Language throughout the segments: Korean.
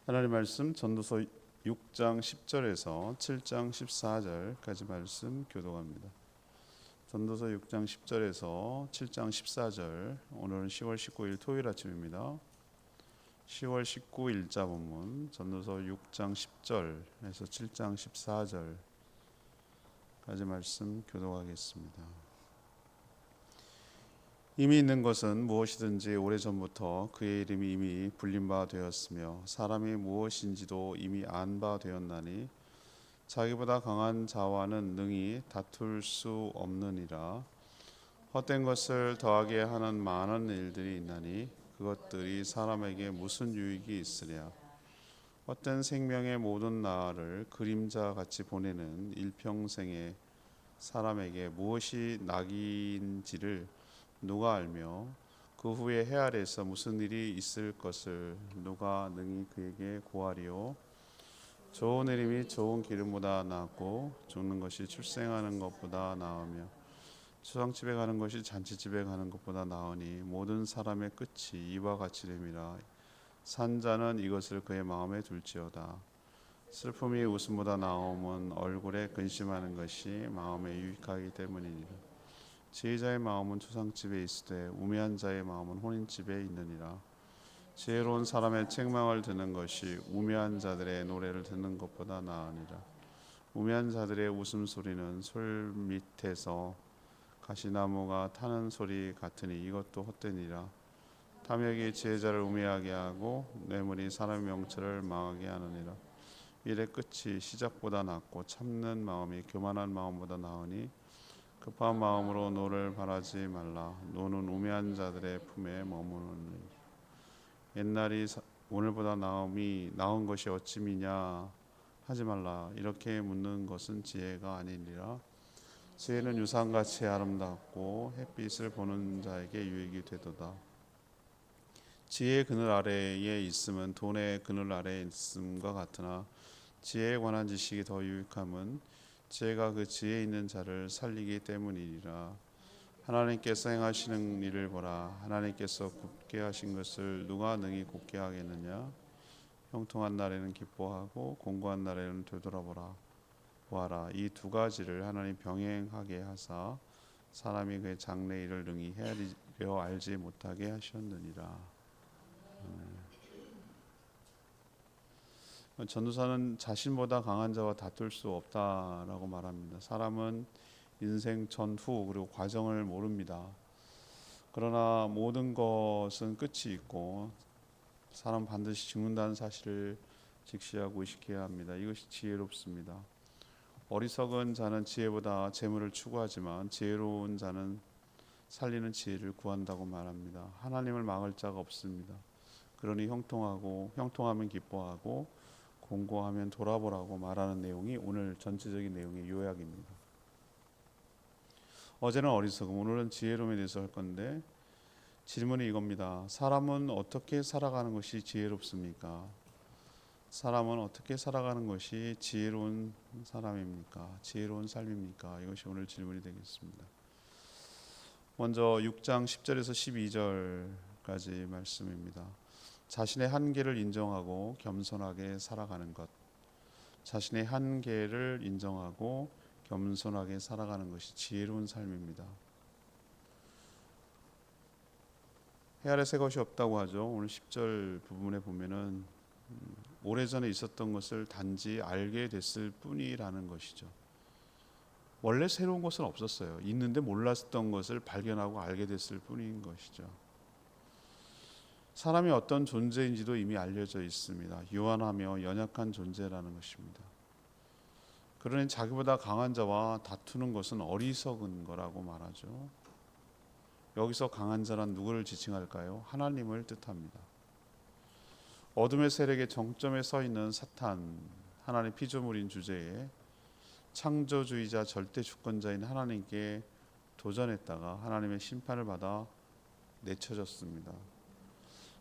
하나님 말씀 전도서 6장 10절에서 7장 14절까지 말씀 교독합니다. 전도서 6장 10절에서 7장 14절, 오늘은 10월 19일 토요일 아침입니다. 10월 19일자 본문 전도서 6장 10절에서 7장 14절까지 말씀 교독하겠습니다. 이미 있는 것은 무엇이든지 오래전부터 그의 이름이 이미 불린 바 되었으며 사람이 무엇인지도 이미 안 바 되었나니 자기보다 강한 자와는 능히 다툴 수 없느니라. 헛된 것을 더하게 하는 많은 일들이 있나니 그것들이 사람에게 무슨 유익이 있으랴. 헛된 생명의 모든 날을 그림자같이 보내는 일평생에 사람에게 무엇이 낙인지를 누가 알며 그 후에 해 아래에서 무슨 일이 있을 것을 누가 능히 그에게 고하리요. 좋은 이름이 좋은 기름보다 낫고 죽는 것이 출생하는 것보다 나으며 추상집에 가는 것이 잔치집에 가는 것보다 나으니 모든 사람의 끝이 이와 같이 됨이라. 산자는 이것을 그의 마음에 둘지어다. 슬픔이 웃음보다 나음은 얼굴에 근심하는 것이 마음에 유익하기 때문이니라. 지혜자의 마음은 추상집에 있으되 우매한 자의 마음은 혼인집에 있느니라. 지혜로운 사람의 책망을 듣는 것이 우매한 자들의 노래를 듣는 것보다 나으니라. 우매한 자들의 웃음소리는 솔 밑에서 가시나무가 타는 소리 같으니 이것도 헛되니라. 탐욕이 지혜자를 우매하게 하고 뇌물이 사람의 명철을 망하게 하느니라. 일의 끝이 시작보다 낫고 참는 마음이 교만한 마음보다 나으니 급한 마음으로 노를 바라지 말라. 노는 우매한 자들의 품에 머무르니 옛날이 오늘보다 나은 것이 어찌미냐 하지 말라. 이렇게 묻는 것은 지혜가 아니니라. 지혜는 유산같이 아름답고 햇빛을 보는 자에게 유익이 되도다. 지혜의 그늘 아래에 있음은 돈의 그늘 아래에 있음과 같으나 지혜에 관한 지식이 더 유익함은 지혜가 그 지혜 있는 자를 살리기 때문이니라. 하나님께서 행하시는 일을 보라. 하나님께서 굽게 하신 것을 누가 능히 굽게 하겠느냐. 형통한 날에는 기뻐하고 공고한 날에는 되돌아보라. 보아라, 이 두 가지를 하나님 병행하게 하사 사람이 그의 장래 일을 능히 헤아리려 알지 못하게 하셨느니라. 전도사는 자신보다 강한 자와 다툴 수 없다라고 말합니다. 사람은 인생 전후 그리고 과정을 모릅니다. 그러나 모든 것은 끝이 있고 사람 반드시 죽는다는 사실을 직시하고 의식해야 합니다. 이것이 지혜롭습니다. 어리석은 자는 지혜보다 재물을 추구하지만 지혜로운 자는 살리는 지혜를 구한다고 말합니다. 하나님을 막을 자가 없습니다. 그러니 형통하면 기뻐하고 공고하면 돌아보라고 말하는 내용이 오늘 전체적인 내용의 요약입니다. 어제는 어리석음, 오늘은 지혜로움에 대해서 할 건데 질문이 이겁니다. 사람은 어떻게 살아가는 것이 지혜롭습니까? 사람은 어떻게 살아가는 것이 지혜로운 사람입니까? 지혜로운 삶입니까? 이것이 오늘 질문이 되겠습니다. 먼저 6장 10절에서 12절까지 말씀입니다. 자신의 한계를 인정하고 겸손하게 살아가는 것. 자신의 한계를 인정하고 겸손하게 살아가는 것이 지혜로운 삶입니다. 해 아래 새 것이 없다고 하죠. 오늘 10절 부분에 보면은 오래전에 있었던 것을 단지 알게 됐을 뿐이라는 것이죠. 원래 새로운 것은 없었어요. 있는데 몰랐던 것을 발견하고 알게 됐을 뿐인 것이죠. 사람이 어떤 존재인지도 이미 알려져 있습니다. 유한하며 연약한 존재라는 것입니다. 그러니 자기보다 강한 자와 다투는 것은 어리석은 거라고 말하죠. 여기서 강한 자란 누구를 지칭할까요? 하나님을 뜻합니다. 어둠의 세력의 정점에 서 있는 사탄, 하나님 피조물인 주제에 창조주의자 절대 주권자인 하나님께 도전했다가 하나님의 심판을 받아 내쳐졌습니다.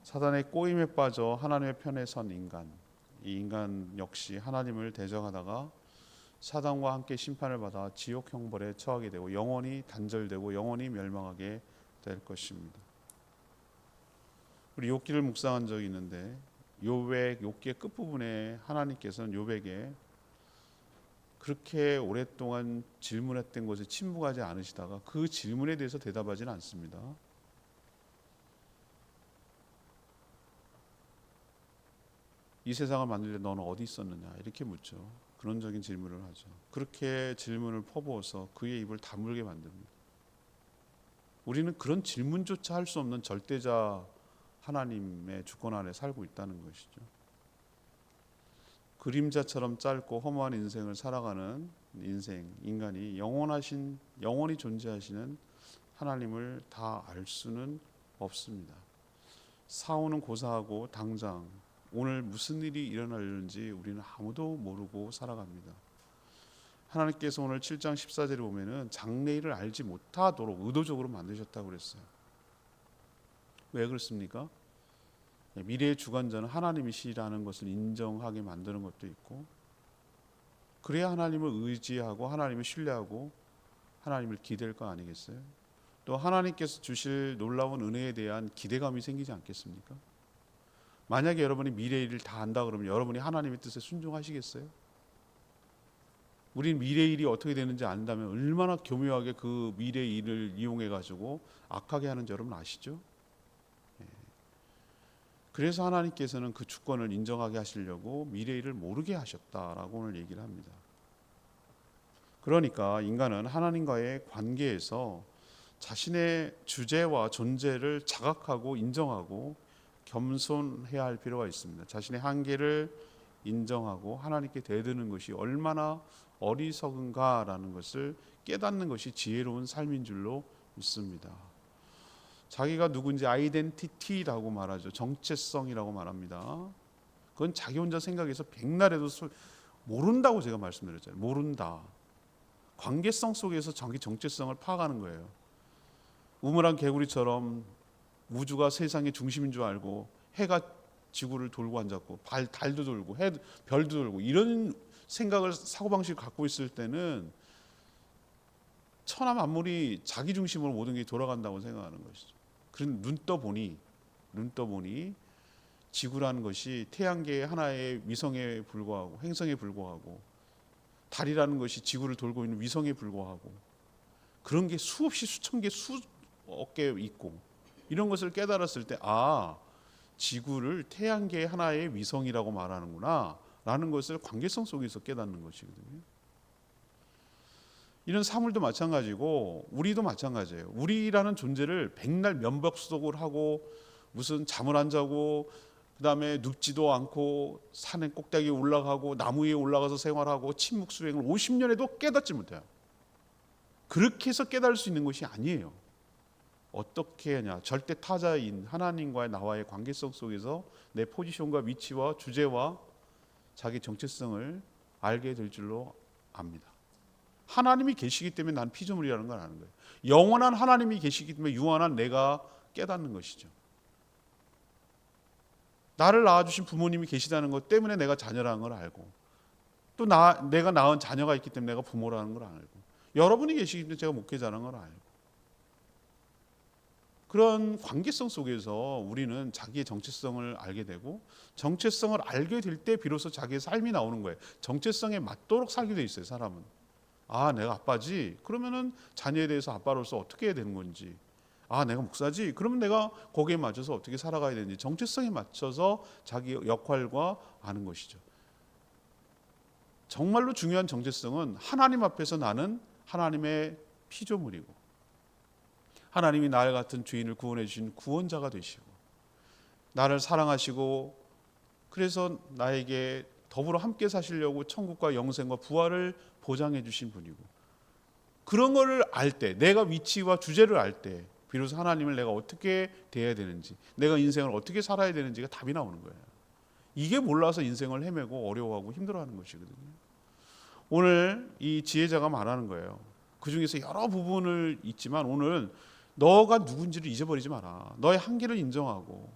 사단의 꼬임에 빠져 하나님의 편에 선 인간, 이 인간 역시 하나님을 대적하다가 사단과 함께 심판을 받아 지옥 형벌에 처하게 되고 영원히 단절되고 영원히 멸망하게 될 것입니다. 우리 욥기를 묵상한 적이 있는데 욥기의 끝부분에 하나님께서는 욥에게 그렇게 오랫동안 질문했던 것에 침묵하지 않으시다가 그 질문에 대해서 대답하지는 않습니다. 이 세상을 만들 때 너는 어디 있었느냐 이렇게 묻죠. 근원적인 질문을 하죠. 그렇게 질문을 퍼부어서 그의 입을 다물게 만듭니다. 우리는 그런 질문조차 할 수 없는 절대자 하나님의 주권 아래 살고 있다는 것이죠. 그림자처럼 짧고 허무한 인생을 살아가는 인간이 영원히 존재하시는 하나님을 다 알 수는 없습니다. 사후는 고사하고 당장 오늘 무슨 일이 일어날는지 우리는 아무도 모르고 살아갑니다. 하나님께서 오늘 7장 14절에 보면은 장래일을 알지 못하도록 의도적으로 만드셨다고 그랬어요. 왜 그렇습니까? 미래의 주관자는 하나님이시라는 것을 인정하게 만드는 것도 있고, 그래야 하나님을 의지하고 하나님을 신뢰하고 하나님을 기댈 거 아니겠어요? 또 하나님께서 주실 놀라운 은혜에 대한 기대감이 생기지 않겠습니까? 만약에 여러분이 미래의 일을 다 안다 그러면 여러분이 하나님의 뜻에 순종하시겠어요? 우린 미래의 일이 어떻게 되는지 안다면 얼마나 교묘하게 그 미래의 일을 이용해 가지고 악하게 하는지 여러분 아시죠? 그래서 하나님께서는 그 주권을 인정하게 하시려고 미래의 일을 모르게 하셨다라고 오늘 얘기를 합니다. 그러니까 인간은 하나님과의 관계에서 자신의 주제와 존재를 자각하고 인정하고 겸손해야 할 필요가 있습니다. 자신의 한계를 인정하고 하나님께 대드는 것이 얼마나 어리석은가라는 것을 깨닫는 것이 지혜로운 삶인 줄로 믿습니다. 자기가 누군지 아이덴티티라고 말하죠. 정체성이라고 말합니다. 그건 자기 혼자 생각해서 백날에도 모른다고 제가 말씀드렸잖아요. 모른다. 관계성 속에서 자기 정체성을 파악하는 거예요. 우물안 개구리처럼 우주가 세상의 중심인 줄 알고 해가 지구를 돌고 앉았고 달도 돌고 별도 돌고 이런 생각을 사고방식을 갖고 있을 때는 천하 만물이 자기 중심으로 모든 게 돌아간다고 생각하는 것이죠. 그런 눈 떠보니 지구라는 것이 태양계의 하나의 위성에 불과하고 행성에 불과하고 달이라는 것이 지구를 돌고 있는 위성에 불과하고 그런 게 수없이 수천 개 수억 개 있고 이런 것을 깨달았을 때 지구를 태양계의 하나의 위성이라고 말하는구나 라는 것을 관계성 속에서 깨닫는 것이거든요. 이런 사물도 마찬가지고 우리도 마찬가지예요. 우리라는 존재를 백날 면박수독을 하고 무슨 잠을 안 자고 그다음에 눕지도 않고 산의 꼭대기에 올라가고 나무 위에 올라가서 생활하고 침묵 수행을 50년에도 깨닫지 못해요. 그렇게 해서 깨달을 수 있는 것이 아니에요. 어떻게 하냐? 절대 타자인 하나님과의 나와의 관계성 속에서 내 포지션과 위치와 주제와 자기 정체성을 알게 될 줄로 압니다. 하나님이 계시기 때문에 난 피조물이라는 걸 아는 거예요. 영원한 하나님이 계시기 때문에 유한한 내가 깨닫는 것이죠. 나를 낳아주신 부모님이 계시다는 것 때문에 내가 자녀라는 걸 알고 또 내가 낳은 자녀가 있기 때문에 내가 부모라는 걸 알고 여러분이 계시기 때문에 제가 목회자라는 걸 알고 그런 관계성 속에서 우리는 자기의 정체성을 알게 되고 정체성을 알게 될 때 비로소 자기의 삶이 나오는 거예요. 정체성에 맞도록 살게 돼 있어요. 사람은. 내가 아빠지? 그러면은 자녀에 대해서 아빠로서 어떻게 해야 되는 건지 내가 목사지? 그러면 내가 거기에 맞춰서 어떻게 살아가야 되는지 정체성에 맞춰서 자기 역할과 아는 것이죠. 정말로 중요한 정체성은 하나님 앞에서 나는 하나님의 피조물이고 하나님이 나를 같은 죄인을 구원해 주신 구원자가 되시고 나를 사랑하시고 그래서 나에게 더불어 함께 사시려고 천국과 영생과 부활을 보장해 주신 분이고 그런 거를 알 때 내가 위치와 주제를 알 때 비로소 하나님을 내가 어떻게 대해야 되는지 내가 인생을 어떻게 살아야 되는지가 답이 나오는 거예요. 이게 몰라서 인생을 헤매고 어려워하고 힘들어하는 것이거든요. 오늘 이 지혜자가 말하는 거예요. 그 중에서 여러 부분을 있지만 오늘 너가 누군지를 잊어버리지 마라. 너의 한계를 인정하고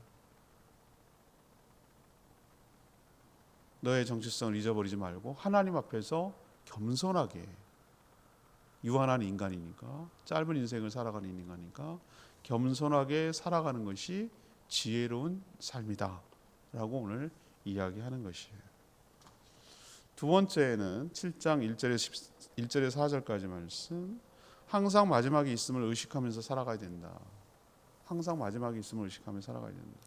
너의 정체성을 잊어버리지 말고 하나님 앞에서 겸손하게 유한한 인간이니까 짧은 인생을 살아가는 인간이니까 겸손하게 살아가는 것이 지혜로운 삶이다 라고 오늘 이야기하는 것이에요. 두 번째는 7장 1절에서 4절까지 말씀. 항상 마지막이 있음을 의식하면서 살아가야 된다. 항상 마지막이 있음을 의식하면서 살아가야 된다.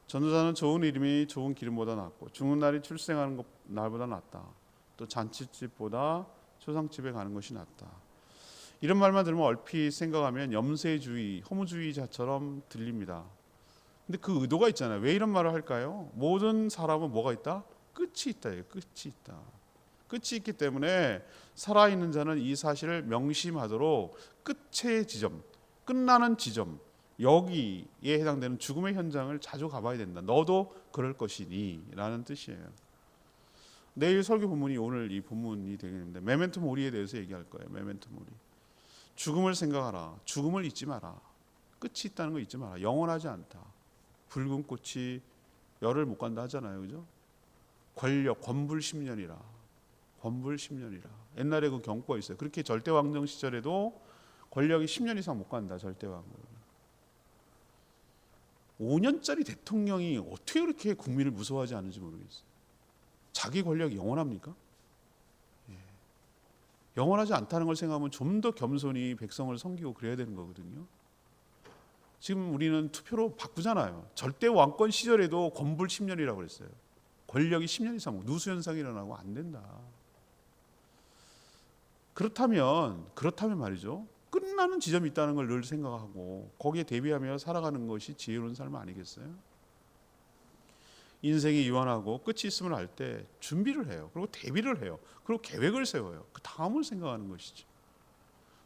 전도자는 좋은 이름이 좋은 기름보다 낫고 죽는 날이 출생하는 날보다 낫다. 또 잔치집보다 초상집에 가는 것이 낫다. 이런 말만 들으면 얼핏 생각하면 염세주의, 허무주의자처럼 들립니다. 근데 그 의도가 있잖아요. 왜 이런 말을 할까요? 모든 사람은 뭐가 있다? 끝이 있다. 끝이 있다. 끝이 있기 때문에 살아있는 자는 이 사실을 명심하도록 끝의 지점, 끝나는 지점, 여기에 해당되는 죽음의 현장을 자주 가봐야 된다. 너도 그럴 것이니 라는 뜻이에요. 내일 설교 본문이 오늘 이 본문이 되겠는데 메멘토 모리에 대해서 얘기할 거예요. 메멘토 모리. 죽음을 생각하라. 죽음을 잊지 마라. 끝이 있다는 거 잊지 마라. 영원하지 않다. 붉은 꽃이 열을 못 간다 하잖아요. 그죠? 권력, 권불 10년이라. 권불 10년이라. 옛날에 그 경고가 있어요. 그렇게 절대왕정 시절에도 권력이 10년 이상 못 간다. 절대왕국. 5년짜리 대통령이 어떻게 그렇게 국민을 무서워하지 않는지 모르겠어요. 자기 권력이 영원합니까? 영원하지 않다는 걸 생각하면 좀 더 겸손히 백성을 섬기고 그래야 되는 거거든요. 지금 우리는 투표로 바꾸잖아요. 절대 왕권 시절에도 권불 10년이라고 그랬어요. 권력이 10년 이상 누수 현상이 일어나고 안 된다. 그렇다면 말이죠. 끝나는 지점이 있다는 걸 늘 생각하고 거기에 대비하며 살아가는 것이 지혜로운 삶 아니겠어요? 인생이 유한하고 끝이 있음을 알 때 준비를 해요. 그리고 대비를 해요. 그리고 계획을 세워요. 그 다음을 생각하는 것이죠.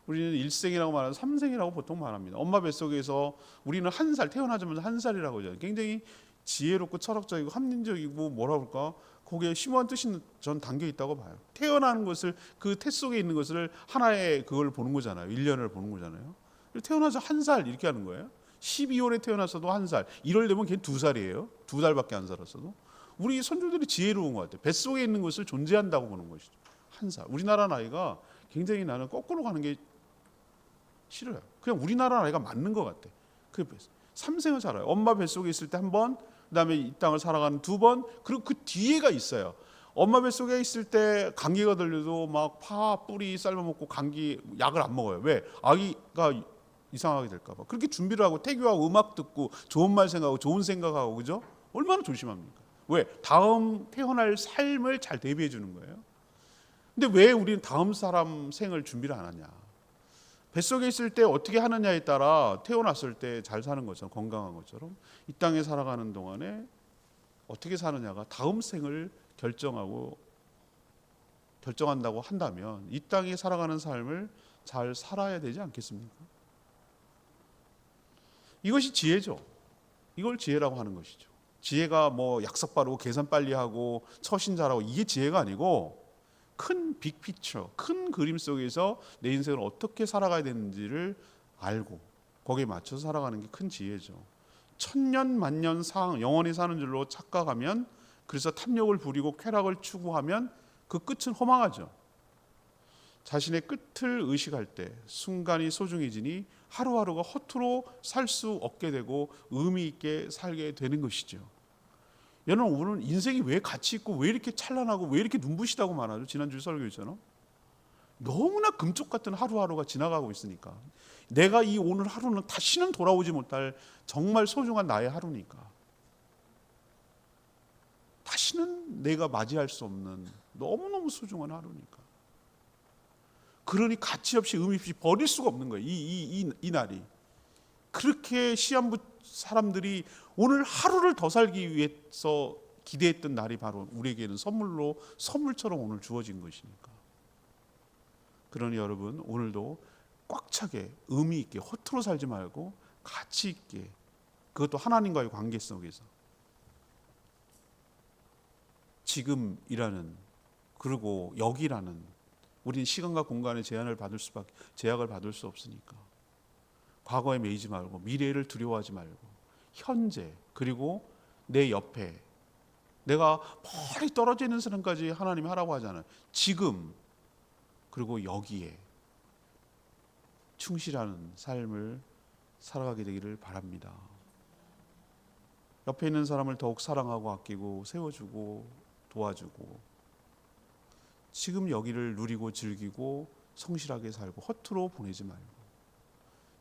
우리는 일생이라고 말하는 삼생이라고 보통 말합니다. 엄마 뱃속에서 우리는 한 살, 태어나자마자 한 살이라고 하죠. 굉장히 지혜롭고 철학적이고 합리적이고 뭐라 그럴까? 거기에 심오한 뜻이 전 담겨 있다고 봐요. 태어나는 것을 그 태 속에 있는 것을 하나의 그걸 보는 거잖아요. 1년을 보는 거잖아요. 태어나자 한 살 이렇게 하는 거예요. 12월에 태어났어도 한 살, 1월 되면 걔 2살이에요. 2달밖에 안 살았어도. 우리 선조들이 지혜로운 것 같아요. 뱃속에 있는 것을 존재한다고 보는 것이죠. 한 살. 우리나라 나이가 굉장히 나는 거꾸로 가는 게 싫어요. 그냥 우리나라 나이가 맞는 것 같아. 그 3생을 살아요. 엄마 뱃속에 있을 때 한 번, 그다음에 이 땅을 살아가는 2번, 그리고 그 뒤에가 있어요. 엄마 뱃속에 있을 때 감기가 들려도 막 파, 뿌리 삶아먹고 감기 약을 안 먹어요. 왜? 아기가 이상하게 될까 봐. 그렇게 준비를 하고 태교하고 음악 듣고 좋은 말 생각하고 좋은 생각하고 그죠? 얼마나 조심합니까? 왜? 다음 태어날 삶을 잘 대비해 주는 거예요. 근데 왜 우리는 다음 사람 생을 준비를 안 하냐? 뱃속에 있을 때 어떻게 하느냐에 따라 태어났을 때 잘 사는 것처럼 건강한 것처럼 이 땅에 살아가는 동안에 어떻게 사느냐가 다음 생을 결정한다고 한다면 이 땅에 살아가는 삶을 잘 살아야 되지 않겠습니까? 이것이 지혜죠. 이걸 지혜라고 하는 것이죠. 지혜가 뭐 약속 바르고 계산 빨리 하고 처신 잘하고 이게 지혜가 아니고 큰 빅피처, 큰 그림 속에서 내 인생을 어떻게 살아가야 되는지를 알고 거기에 맞춰서 살아가는 게 큰 지혜죠. 천년 만년 영원히 사는 줄로 착각하면, 그래서 탐욕을 부리고 쾌락을 추구하면 그 끝은 허망하죠. 자신의 끝을 의식할 때 순간이 소중해지니 하루하루가 허투루 살 수 없게 되고 의미 있게 살게 되는 것이죠. 여러분, 오늘 인생이 왜 가치 있고 왜 이렇게 찬란하고 왜 이렇게 눈부시다고 말하죠? 지난주 설교했잖아요. 너무나 금쪽 같은 하루하루가 지나가고 있으니까 내가 이 오늘 하루는 다시는 돌아오지 못할 정말 소중한 나의 하루니까, 다시는 내가 맞이할 수 없는 너무너무 소중한 하루니까, 그러니 가치 없이 의미 없이 버릴 수가 없는 거예요. 이 날이. 그렇게 시한부 사람들이 오늘 하루를 더 살기 위해서 기대했던 날이 바로 우리에게는 선물처럼 오늘 주어진 것이니까. 그러니 여러분, 오늘도 꽉 차게 의미 있게 허투루 살지 말고 가치 있게, 그것도 하나님과의 관계 속에서 지금이라는, 그리고 여기라는, 우리는 시간과 공간의 제약을 받을 수 없으니까 과거에 매이지 말고 미래를 두려워하지 말고 현재, 그리고 내 옆에, 내가 멀리 떨어져 있는 사람까지 하나님이 하라고 하잖아요. 지금, 그리고 여기에 충실하는 삶을 살아가게 되기를 바랍니다. 옆에 있는 사람을 더욱 사랑하고 아끼고 세워주고 도와주고, 지금 여기를 누리고 즐기고 성실하게 살고 허투루 보내지 말고,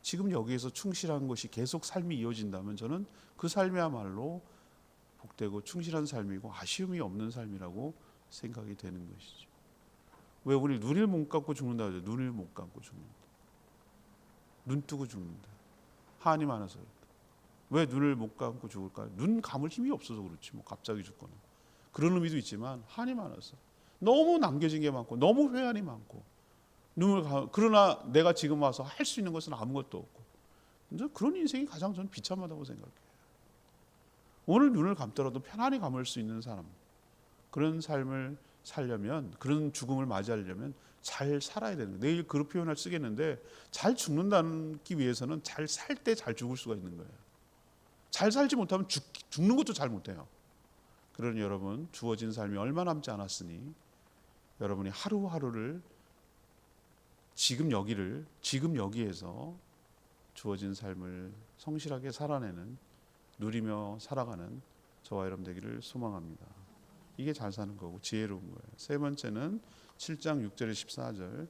지금 여기에서 충실한 것이 계속 삶이 이어진다면 저는 그 삶이야말로 복되고 충실한 삶이고 아쉬움이 없는 삶이라고 생각이 되는 것이죠. 왜 우리 눈을 못 감고 죽는다 하죠? 눈을 못 감고 죽는다. 눈 뜨고 죽는다. 한이 많아서 그렇다. 왜 눈을 못 감고 죽을까요? 눈 감을 힘이 없어서 그렇지, 뭐 갑자기 죽거나 그런 의미도 있지만 한이 많아서 너무 남겨진 게 많고 너무 회한이 많고 그러나 내가 지금 와서 할 수 있는 것은 아무것도 없고, 그런 인생이 가장 저는 비참하다고 생각해요. 오늘 눈을 감더라도 편안히 감을 수 있는 사람, 그런 삶을 살려면, 그런 죽음을 맞이하려면 잘 살아야 되는 거예요. 내일 그 표현을 쓰겠는데, 잘 죽는다기 위해서는 잘 살 때 잘 죽을 수가 있는 거예요. 잘 살지 못하면 죽는 것도 잘 못해요. 그러니 여러분, 주어진 삶이 얼마 남지 않았으니 여러분이 하루하루를 지금 여기에서 주어진 삶을 성실하게 살아내는, 누리며 살아가는 저와 여러분 되기를 소망합니다. 이게 잘 사는 거고 지혜로운 거예요. 세 번째는 7장 6절에 14절,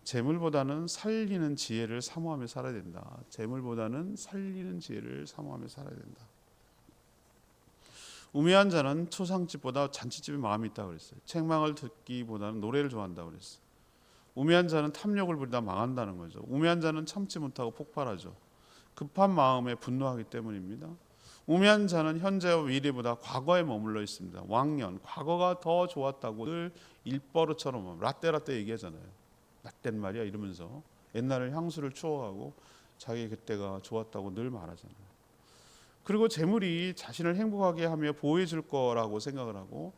재물보다는 살리는 지혜를 사모하며 살아야 된다. 재물보다는 살리는 지혜를 사모하며 살아야 된다. 우매한 자는 초상집보다 잔치집에 마음이 있다고 그랬어요. 책망을 듣기보다는 노래를 좋아한다고 그랬어요. 우매한 자는 탐욕을 부리다 망한다는 거죠. 우매한 자는 참지 못하고 폭발하죠. 급한 마음에 분노하기 때문입니다. 우매한 자는 현재와 미래보다 과거에 머물러 있습니다. 왕년, 과거가 더 좋았다고 늘 일버릇처럼 라떼라떼 얘기하잖아요. 라떼는 말이야 이러면서 옛날의 향수를 추억하고 자기 그때가 좋았다고 늘 말하잖아요. 그리고 재물이 자신을 행복하게 하며 보호해 줄 거라고 생각을 하고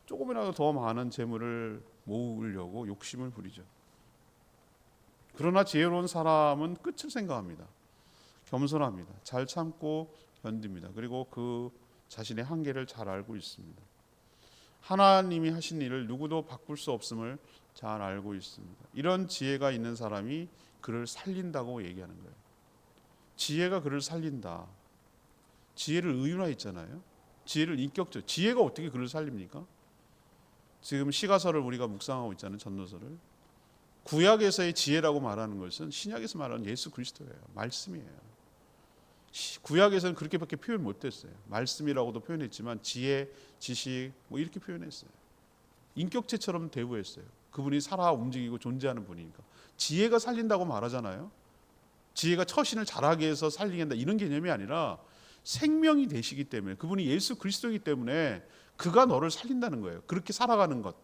조금이라도 더 많은 재물을 모으려고 욕심을 부리죠. 그러나 지혜로운 사람은 끝을 생각합니다. 겸손합니다. 잘 참고 견딥니다. 그리고 그 자신의 한계를 잘 알고 있습니다. 하나님이 하신 일을 누구도 바꿀 수 없음을 잘 알고 있습니다. 이런 지혜가 있는 사람이 그를 살린다고 얘기하는 거예요. 지혜가 그를 살린다. 지혜를 의윤화했잖아요. 지혜를 인격적. 지혜가 어떻게 그를 살립니까? 지금 시가서를 우리가 묵상하고 있잖아요. 전도서를. 구약에서의 지혜라고 말하는 것은 신약에서 말하는 예수 그리스도예요. 말씀이에요. 구약에서는 그렇게밖에 표현 못했어요. 말씀이라고도 표현했지만 지혜, 지식 뭐 이렇게 표현했어요. 인격체처럼 대우했어요. 그분이 살아 움직이고 존재하는 분이니까. 지혜가 살린다고 말하잖아요. 지혜가 처신을 잘하게 해서 살리게 한다 이런 개념이 아니라 생명이 되시기 때문에, 그분이 예수 그리스도이기 때문에 그가 너를 살린다는 거예요. 그렇게 살아가는 것,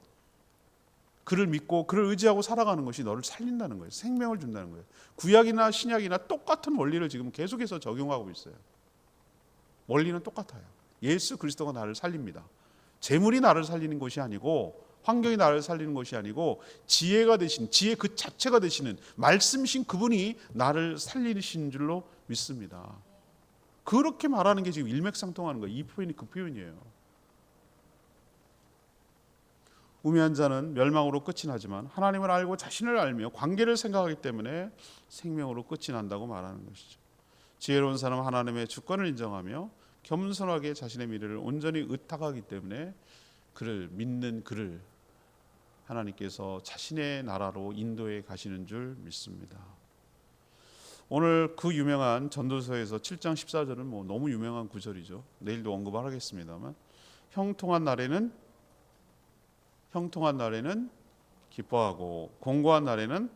그를 믿고 그를 의지하고 살아가는 것이 너를 살린다는 거예요. 생명을 준다는 거예요. 구약이나 신약이나 똑같은 원리를 지금 계속해서 적용하고 있어요. 원리는 똑같아요. 예수 그리스도가 나를 살립니다. 재물이 나를 살리는 것이 아니고, 환경이 나를 살리는 것이 아니고, 지혜가 되신, 지혜 그 자체가 되시는 말씀이신 그분이 나를 살리신 줄로 믿습니다. 그렇게 말하는 게 지금 일맥상통하는 거예요. 이 표현이 그 표현이에요. 우매한 자는 멸망으로 끝이 나지만 하나님을 알고 자신을 알며 관계를 생각하기 때문에 생명으로 끝이 난다고 말하는 것이죠. 지혜로운 사람은 하나님의 주권을 인정하며 겸손하게 자신의 미래를 온전히 의탁하기 때문에 그를 믿는 그를 하나님께서 자신의 나라로 인도해 가시는 줄 믿습니다. 오늘 그 유명한 전도서에서 7장 14절은 뭐 너무 유명한 구절이죠. 내일도 언급을 하겠습니다만, 형통한 날에는 기뻐하고 공고한 날에는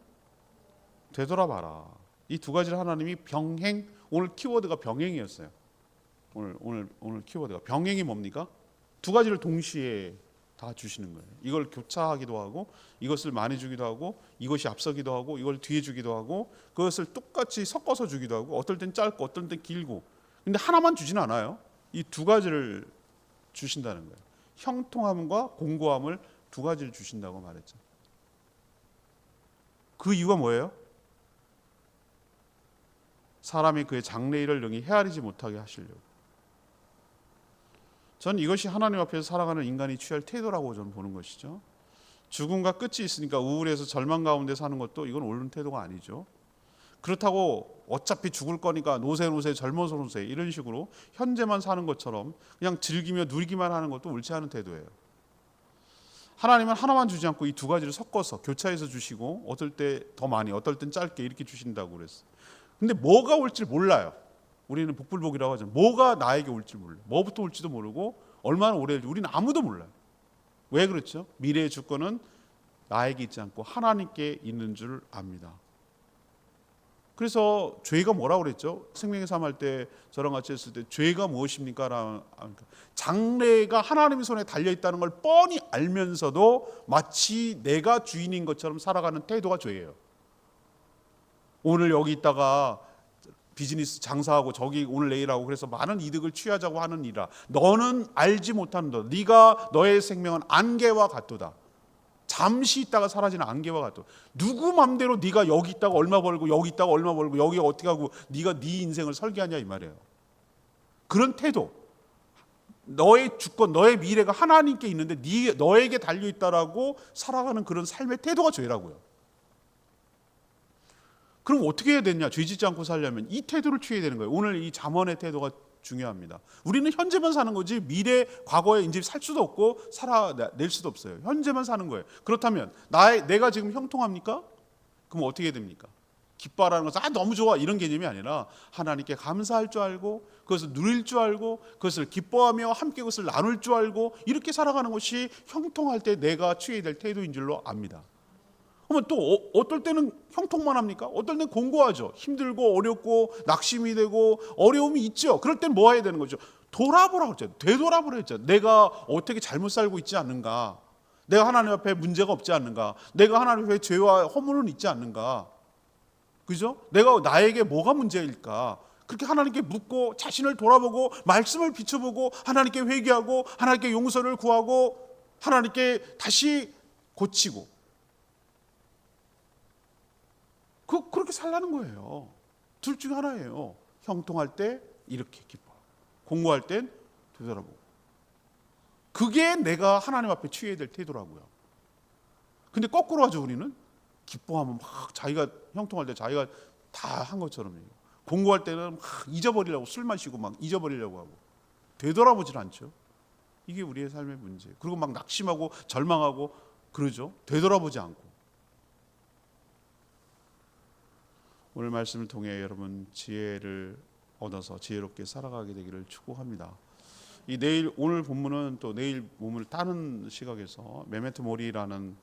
되돌아봐라. 이 두 가지를 하나님이 병행, 오늘 키워드가 병행이었어요. 오늘 키워드가 병행이 뭡니까? 두 가지를 동시에 다 주시는 거예요. 이걸 교차하기도 하고, 이것을 많이 주기도 하고, 이것이 앞서기도 하고, 이걸 뒤에 주기도 하고, 그것을 똑같이 섞어서 주기도 하고, 어떨 땐 짧고 어떨 땐 길고. 근데 하나만 주지는 않아요. 이 두 가지를 주신다는 거예요. 형통함과 공고함을 두 가지를 주신다고 말했죠. 그 이유가 뭐예요? 사람이 그의 장래일을 능히 헤아리지 못하게 하시려고. 전 이것이 하나님 앞에서 살아가는 인간이 취할 태도라고 저는 보는 것이죠. 죽음과 끝이 있으니까 우울해서 절망 가운데 사는 것도 이건 옳은 태도가 아니죠. 그렇다고 어차피 죽을 거니까 노세 젊어서 노세 이런 식으로 현재만 사는 것처럼 그냥 즐기며 누리기만 하는 것도 옳지 않은 태도예요. 하나님은 하나만 주지 않고 이 두 가지를 섞어서 교차해서 주시고 어떨 때 더 많이 어떨 땐 짧게 이렇게 주신다고 그랬어요. 근데 뭐가 올지 몰라요. 우리는 복불복이라고 하죠. 뭐가 나에게 올지 몰라요. 뭐부터 올지도 모르고 얼마나 오래 올지 우리는 아무도 몰라요. 왜 그렇죠? 미래의 주권은 나에게 있지 않고 하나님께 있는 줄 압니다. 그래서 죄가 뭐라고 그랬죠? 생명의 삶 할 때 저랑 같이 했을 때 죄가 무엇입니까? 장래가 하나님의 손에 달려있다는 걸 뻔히 알면서도 마치 내가 주인인 것처럼 살아가는 태도가 죄예요. 오늘 여기 있다가 비즈니스 장사하고 저기 오늘 내일하고 그래서 많은 이득을 취하자고 하는 이라 너는 알지 못하는도다. 네가 너의 생명은 안개와 같도다. 잠시 있다가 사라지는 안개와 같도다. 누구 맘대로 네가 여기 있다가 얼마 벌고 여기 있다가 얼마 벌고 여기 어떻게 하고 네가 네 인생을 설계하냐 이 말이에요. 그런 태도, 너의 주권, 너의 미래가 하나님께 있는데 너에게 달려있다라고 살아가는 그런 삶의 태도가 죄라고요. 그럼 어떻게 해야 되냐? 죄 짓지 않고 살려면 이 태도를 취해야 되는 거예요. 오늘 이 잠언의 태도가 중요합니다. 우리는 현재만 사는 거지 미래, 과거에 이제 살 수도 없고 살아낼 수도 없어요. 현재만 사는 거예요. 그렇다면 내가 지금 형통합니까? 그럼 어떻게 됩니까? 기뻐하라는 것은 너무 좋아 이런 개념이 아니라 하나님께 감사할 줄 알고 그것을 누릴 줄 알고 그것을 기뻐하며 함께 그것을 나눌 줄 알고 이렇게 살아가는 것이 형통할 때 내가 취해야 될 태도인 줄로 압니다. 그러면 또 어떨 때는 형통만 합니까? 어떨 때는 공고하죠. 힘들고 어렵고 낙심이 되고 어려움이 있죠. 그럴 땐 뭐 해야 되는 거죠? 돌아보라고 했죠. 되돌아보라 했죠. 내가 어떻게 잘못 살고 있지 않는가? 내가 하나님 앞에 문제가 없지 않는가? 내가 하나님 앞에 죄와 허물은 있지 않는가? 그죠? 나에게 뭐가 문제일까? 그렇게 하나님께 묻고 자신을 돌아보고 말씀을 비춰보고 하나님께 회개하고 하나님께 용서를 구하고 하나님께 다시 고치고 그렇게 살라는 거예요. 둘 중 하나예요. 형통할 때 이렇게 기뻐하고 공고할 땐 되돌아보고. 그게 내가 하나님 앞에 취해야 될 태도라고요. 근데 거꾸로 하죠. 우리는 기뻐하면 막 자기가 형통할 때 자기가 다 한 것처럼 해요. 공고할 때는 막 잊어버리려고 술 마시고 막 잊어버리려고 하고 되돌아보질 않죠. 이게 우리의 삶의 문제예요. 그리고 막 낙심하고 절망하고 그러죠. 되돌아보지 않고. 오늘 말씀을 통해 여러분 지혜를 얻어서 지혜롭게 살아가게 되기를 축복합니다. 오늘 본문은 또 내일 본문을 따는 시각에서 메멘토 모리라는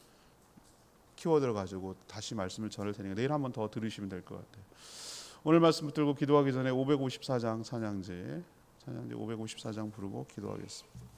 키워드를 가지고 다시 말씀을 전할 테니까 내일 한번 더 들으시면 될 것 같아요. 오늘 말씀 붙들고 기도하기 전에 554장 찬양제 554장 부르고 기도하겠습니다.